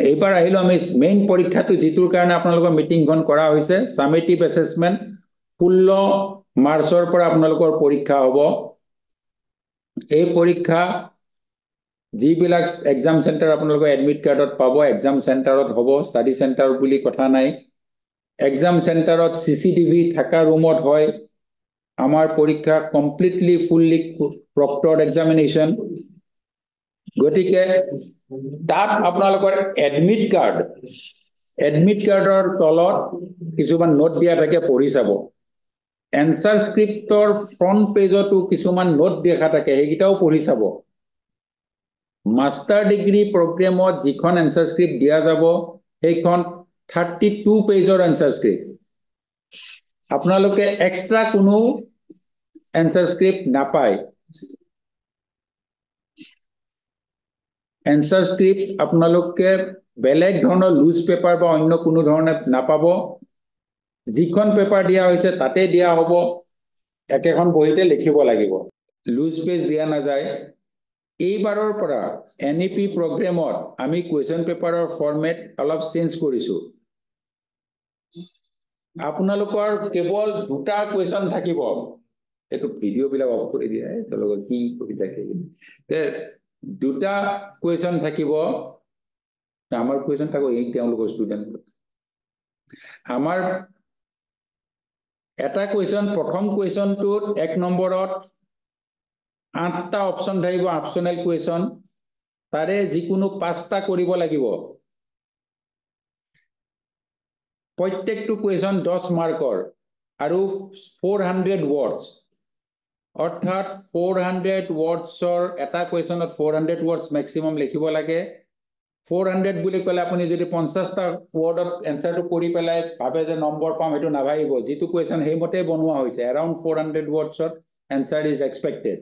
এইবাৰ আহিলো আমি মেইন পৰীক্ষাটো যিটোৰ কাৰণে আপোনালোকৰ মিটিংখন কৰা হৈছে সামেটিভ এছেছমেন্ট 16 মাৰ্চৰ পৰা আপোনালোকৰ পৰীক্ষা হ'ব এই পৰীক্ষা যিবিলাক এক্সাম সেন্টাৰ আপোনালোকৰ এডমিট কাৰ্ডত পাব এক্সাম সেন্টাৰত হ'ব ষ্টাডি সেন্টাৰ বুলি কথা নাই এক্সাম সেন্টাৰত সিসিটিভি থাকা ৰুমত হয় আমাৰ পৰীক্ষা কমপ্লিটলি ফুললি প্ৰক্টৰ্ড এক্সামিনেশন গতিকে তাত আপোনালোকৰ এডমিট কাৰ্ডৰ তলত কিছুমান নোট দিয়া থাকে পঢ়ি চাব এনসাৰ স্ক্ৰিপ্টৰ ফ্ৰন্ট পেজতো কিছুমান নোট দেখা থাকে সেইকেইটাও পঢ়ি চাব মাস্টাৰ ডিগ্ৰী প্ৰগ্ৰামত যিখন এনসাৰ স্ক্ৰিপ্ট দিয়া যাব সেইখন 32 পেজৰ এনসাৰ স্ক্ৰিপ্ট আপোনালোকে এক্সট্ৰা কোনো এনসাৰ স্ক্ৰিপ্ট নাপায় এনসাৰ স্ক্ৰিপ্ট আপোনালোকে বেলেগ ধৰণৰ লুজ পেপাৰ বা অন্য কোনো ধৰণে নাপাব যিখন পেপাৰ দিয়া হৈছে তাতে দিয়া হ'ব একেখন বহিতে লিখিব লাগিব লুজ পেজ দিয়া নাযায় এইবাৰৰ পৰা এনইপি প্ৰগ্ৰামত আমি কুৱেশ্যন পেপাৰৰ ফৰমেট অলপ চেঞ্জ কৰিছো আপোনালোকৰ কেৱল দুটা কুৱেশ্যন থাকিব এইটো ভিডিঅ' বিলাক অফ কৰি দিয়া তেওঁলোকৰ কি কৰি থাকে দুটা কুৱেশ্যন থাকিব আমাৰ কুৱেশ্যন থাকো এই তেওঁলোকৰ ষ্টুডেণ্ট আমাৰ এটা কুৱেশ্যন প্ৰথম কুৱেশ্যনটোত 1 নম্বৰত 8টা অপশন থাকিব অপশনাল কুৱেশ্যন তাৰে যিকোনো 5টা কৰিব লাগিব প্ৰত্যেকটো কুৱেশ্যন 10 মাৰ্কৰ আৰু 400 words অৰ্থাৎ 400 wordsৰ এটা কুৱেশ্যনত 400 words ম্যাক্সিমাম লিখিব লাগে 400 বুলি কলে আপুনি যদি 50টা ওয়ার্ডত এনসারটো কৰি পেলাই ভাবে যে নম্বৰ পাম এটো নাভাইব যেটো কোৱেশ্যন হেমতে বনোৱা হৈছে around 400 wordsত answer is expected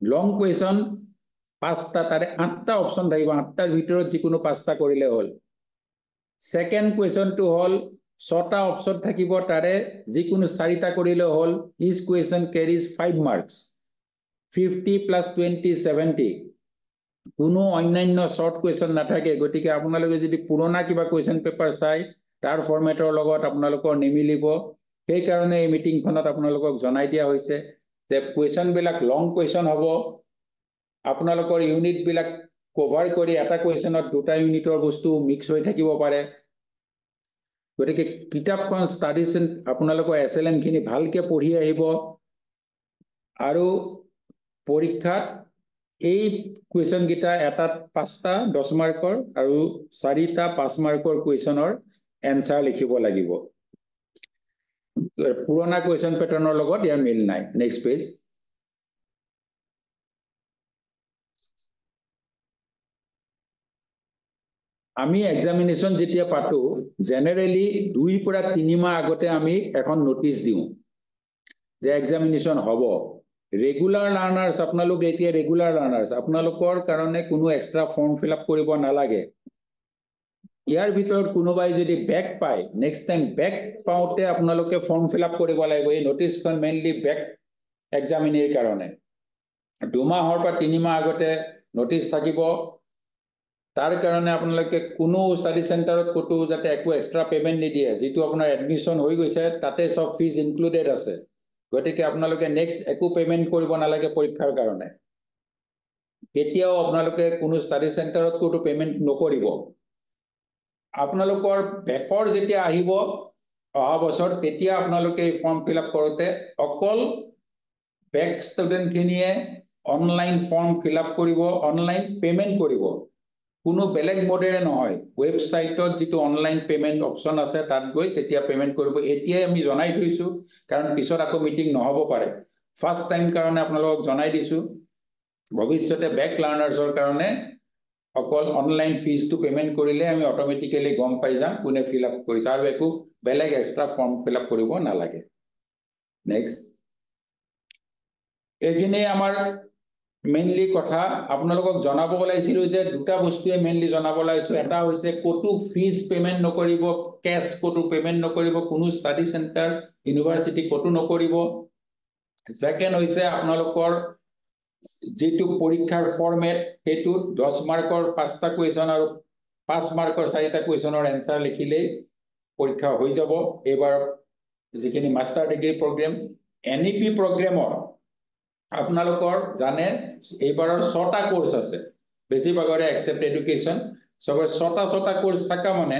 long question 5টা তাৰে 8টা অপশন থাকিব 8টাৰ ভিতৰত যিকোনো 5টা কৰিলে হ'ল সেকেন্ড কোৱেশ্যনটো হল 6টা অপশন থাকিব তাৰে যিকোনো 4টা কৰিলে হ'ল each question carries 5 marks 50 plus 20 70 কোনো অন্যান্য শর্ট কোয়েশ্চন নাথাকে গতিকে আপোনালোকে যদি পুৰণা কিবা কোয়েশ্চন পেপাৰ চাই তাৰ ফৰমেটৰ লগত আপোনালোকৰ নিমিলিব সেই কাৰণে এই মিটিংখনত আপোনালোকক জনাই দিয়া হৈছে যে কোয়েশ্চন বিলাক লং কোয়েশ্চন হ'ব আপোনালোকৰ ইউনিট বিলাক কভাৰ কৰি এটা কোয়েশ্চনত দুটা ইউনিটৰ বস্তু মিক্স হৈ থাকিব পাৰে গতিকে কিতাপখন ষ্টাডিজ আপোনালোকৰ এছএলএম খিনি ভালকে পঢ়ি আহিব আৰু পৰীক্ষাত এই কুৱেশ্যন গিটা এটাত 5টা 10 মাৰ্কৰ আৰু 4টা 5 মাৰ্কৰ কুৱেশ্যনৰ এনসাৰ লিখিব লাগিব পুৰণা কুৱেশ্যন প্যাটাৰ্নৰ লগত ইয়াৰ মিল নাই নেক্সট পেজ আমি এক্সামিনেশন যেতিয়া পাতো জেনাৰেলি 2 পৰা 3 মাহ আগতে আমি এখন নোটিস দিও যে এক্সামিনেশন হ'ব ৰেগুলাৰ লাৰ্নাৰ্স আপোনালোক এতিয়া ৰেগুলাৰ লাৰ্নাৰ্স আপোনালোকৰ কাৰণে কোনো এক্সট্ৰা ফৰ্ম ফিল আপ কৰিব নালাগে ইয়াৰ ভিতৰত কোনোবাই যদি বেক পায় নেক্সট টাইম বেক পাওতে আপোনালোকে ফৰ্ম ফিল আপ কৰিব লাগিব এই নোটিসখন মেইনলি বেক এক্সামিনেৰ কাৰণে 2 মাহৰ পৰা 3 মাহ আগতে নোটিস থাকিব তাৰ কাৰণে আপোনালোকে কোনো ষ্টাডি সেন্টাৰত কতো যাতে একো এক্সট্ৰা পেমেন্ট নিদিয়ে যেটো আপোনাৰ এডমিশন হৈ গৈছে তাতে সব ফিজ ইনক্লুডেড আছে গতিকে আপোনালোকে নেক্সট একো পেমেন্ট কৰিব নালাগে পৰীক্ষাৰ কাৰণে কেতিয়াও আপোনালোকে কোনো ষ্টাডি সেন্টাৰত কতো পেমেন্ট নকৰিব আপোনালোকৰ বেকৰ যেতিয়া আহিব অহা বছৰ তেতিয়া আপোনালোকে এই ফৰ্ম ফিল আপ কৰোতে অকল বেক ষ্টুডেন্ট খিনিয়ে অনলাইন ফৰ্ম ফিল আপ কৰিব অনলাইন পেমেন্ট কৰিব কোনো বেলেগ মডেৰে নহয় ওয়েবসাইটত যেটো অনলাইন পেমেন্ট অপশন আছে তাত গৈ তেতিয়া পেমেন্ট কৰিব এতিয়াই আমি জনাই থৈছো কাৰণ পিছত আকৌ মিটিং নহব পাৰে ফাৰ্স্ট টাইম কাৰণে আপোনালোকক জনাই দিছো ভৱিষ্যতে বেক লাৰ্নাৰ্ছৰ কাৰণে অকল অনলাইন ফিজ টু পেমেন্ট কৰিলে আমি অটোমেটিক্যালি গম পাই যাম কোনে ফিল আপ কৰিছে আৰু একো বেলেগ এক্সট্ৰা ফৰ্ম ফিল আপ কৰিব নালাগে নেক্সট এখিনি আমাৰ মেইনলি কথা আপোনালোকক জনাব ওলাইছিলো যে দুটা বস্তুৱে মেইনলি জনাব ওলাইছো এটা হৈছে কতো ফিজ পেমেন্ট নকৰিব কেশ কতো পেমেন্ট নকৰিব কোনো ষ্টাডি সেন্টাৰ ইউনিভাৰ্সিটি কতো নকৰিব সেকেন্ড হৈছে আপোনালোকৰ যেটো পৰীক্ষাৰ ফৰমেট হেতু 10 মাৰ্কৰ 5টা কোৱেশ্চন আৰু 5 মাৰ্কৰ 4টা কোৱেশ্চনৰ এনসাৰ লিখিলে পৰীক্ষা হৈ যাব এবাৰ যিখিনি মাস্টাৰ ডিগ্ৰী প্ৰগ্ৰাম এনইপি প্ৰগ্ৰামৰ আপোনালোকৰ জানে এইবাৰৰ 6টা কোৰ্স আছে বেছিভাগৰে এক্সেপ্ট এডুকেশ্যন সবৰ 6টা কোৰ্স থাকা মানে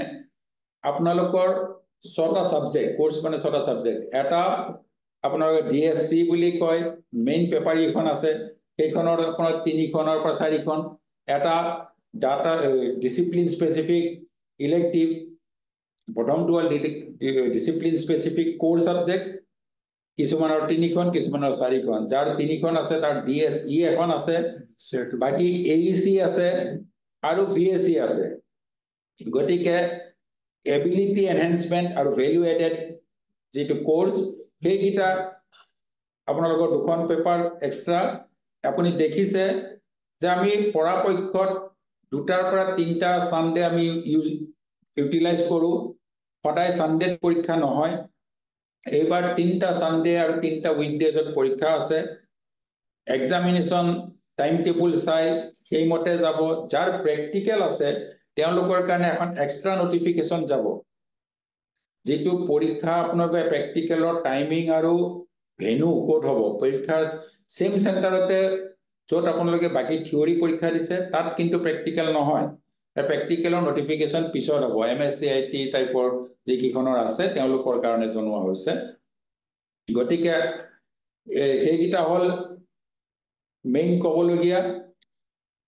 আপোনালোকৰ 6টা সাবজেক্ট কোৰ্স মানে 6টা সাবজেক্ট এটা আপোনালোকৰ ডিএসসি বুলি কয় মেইন পেপাৰ এখন আছে সেইখনৰ আপোনাৰ 3খনৰ পৰা 4খন এটা ডাটা ডিসিপ্লিন স্পেসিফিক ইলেক্টিভ প্ৰথমটো ডিসিপ্লিন স্পেসিফিক কোৰ সাবজেক্ট কিছুমানৰ 3খন কিছুমানৰ 4খন যাৰ 3খন আছে তাৰ ডিএসই এখন আছে বাকি এইসি আছে আৰু ভিএসি আছে গটিকে এবিলিটি এনহান্সমেন্ট আৰু ভ্যালু এডেড যেটো কোৰ্স সেইকিটা আপোনালোকৰ দুখন পেপাৰ এক্সট্ৰা আপুনি দেখিছে যে আমি পৰাপক্ষত দুটাৰ পৰা 3টা সানডে আমি ইউটিলাইজ কৰো সদায় সানডে পৰীক্ষা নহয় এইবাৰ 3টা সানডে আৰু 3টা উইকডেজত পৰীক্ষা আছে এক্সামিনেশন টাইম টেবুল চাই সেই মতে যাব যাৰ প্ৰ্যাকটিক্যাল আছে তেওঁলোকৰ কাৰণে এখন এক্সট্ৰা নোটিফিকেশন যাব যেটো পৰীক্ষা আপোনালোকৰ প্ৰ্যাকটিক্যালৰ টাইমিং আৰু ভেনু কোড হ'ব পৰীক্ষাৰ সেম সেন্টাৰতে যত আপোনালোকে বাকি থিওৰি পৰীক্ষা দিছে তাত কিন্তু প্ৰ্যাকটিক্যাল নহয় প্ৰ্যাকটিক্যালৰ নোটিফিকেশন পিছত হ'ব এমএসসিআইটি টাইপৰ যিকিখনৰ আছে তেওঁলোকৰ কাৰণে জনোৱা হৈছে গটিকে সেইকিটা হল মেইন কবলগিয়া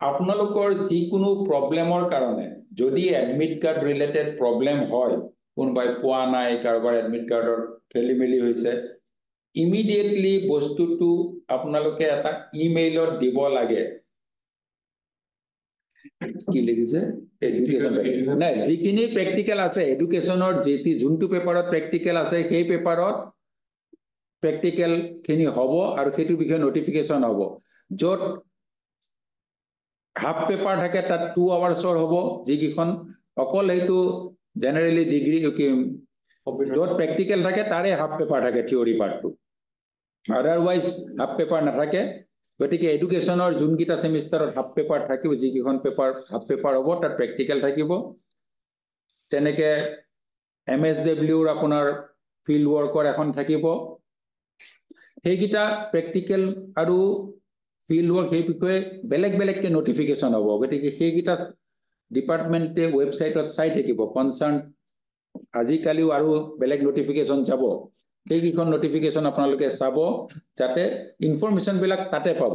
আপোনালোকৰ যিকোনো প্ৰবলেমৰ কাৰণে যদি এডমিট কাৰ্ড ৰিলেটেড প্ৰবলেম হয় কোনবাই পোৱা নাই কাৰোবাৰ এডমিট কাৰ্ডৰ খেলিমেলি হৈছে ইমিডিয়েটলি বস্তুটো আপোনালোকে এটা ইমেইলত দিব লাগে কি লিখিছে এডুকেশন নাই যিখিনি প্ৰ্যাকটিক্যাল আছে এডুকেশনৰ যেতি যোনটো পেপাৰত প্ৰ্যাকটিক্যাল আছে সেই পেপাৰত প্ৰ্যাকটিক্যাল খিনি হ'ব আৰু সেইটো বিষয়ে নোটিফিকেশন হ'ব যত হাফ পেপাৰ থাকে তাত 2 আৱাৰ্ছৰ হ'ব যিকিখন অকল হেতু জেনাৰেলি ডিগ্ৰী যত প্ৰ্যাকটিক্যাল থাকে তাৰে হাফ পেপাৰ থাকে থিওৰি পাৰ্টটো আদাৰৱাইজ হাফ পেপাৰ নাথাকে গটিকে এডুকেশনৰ যোনকিটা সেমিষ্টাৰত হাফ পেপাৰ থাকিব যিকিখন পেপাৰ হাফ পেপাৰ হ'ব তাত প্ৰ্যাকটিক্যাল থাকিব তেনেকে এমএসডব্লিউৰ আপোনাৰ ফিল্ড ওয়াৰ্কৰ এখন থাকিব সেইকিটা প্ৰ্যাকটিক্যাল আৰু ফিল্ড ওয়াৰ্ক সেই বিষয়ে বেলেগ বেলেগকে নোটিফিকেশন হ'ব গটিকে সেইকিটা ডিপাৰ্টমেন্টে ওয়েবসাইটত চাই থাকিব কনসাৰ্ন আজিকালিও আৰু বেলেগ নোটিফিকেশন যাব সেইকিখন নোটিফিকেশন আপোনালোকে চাব যাতে ইনফৰমেশন বিলাক তাতে পাব